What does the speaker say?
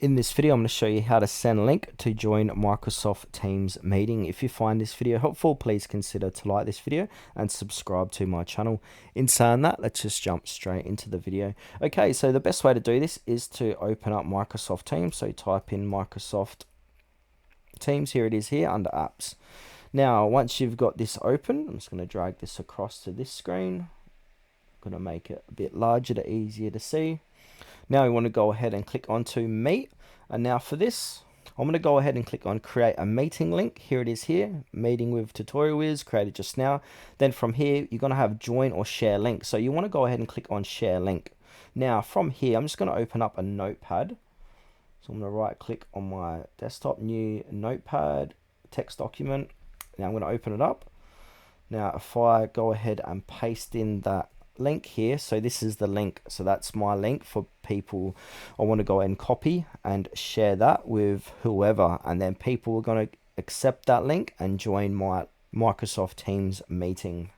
In this video, I'm going to show you how to send a link to join Microsoft Teams meeting. If you find this video helpful, please consider to like this video and subscribe to my channel. In saying that, let's just jump straight into the video. Okay, so the best way to do this is to open up Microsoft Teams. So type in Microsoft Teams. Here it is here under apps. Now, once you've got this open, I'm just going to drag this across to this screen. I'm going to make it a bit larger to easier to see. Now we want to go ahead and click onto Meet. And now for this, I'm going to go ahead and click on Create a Meeting Link. Here it is here, Meeting with Tutorial Wiz, created just now. Then from here, you're going to have Join or Share Link. So you want to go ahead and click on Share Link. Now from here, I'm just going to open up a notepad. So I'm going to right click on my desktop, New Notepad, text document. Now I'm going to open it up. Now if I go ahead and paste in that link here, so this is the link, so that's my link for people. I want to go ahead and copy and share that with whoever, and then people are going to accept that link and join my Microsoft Teams meeting.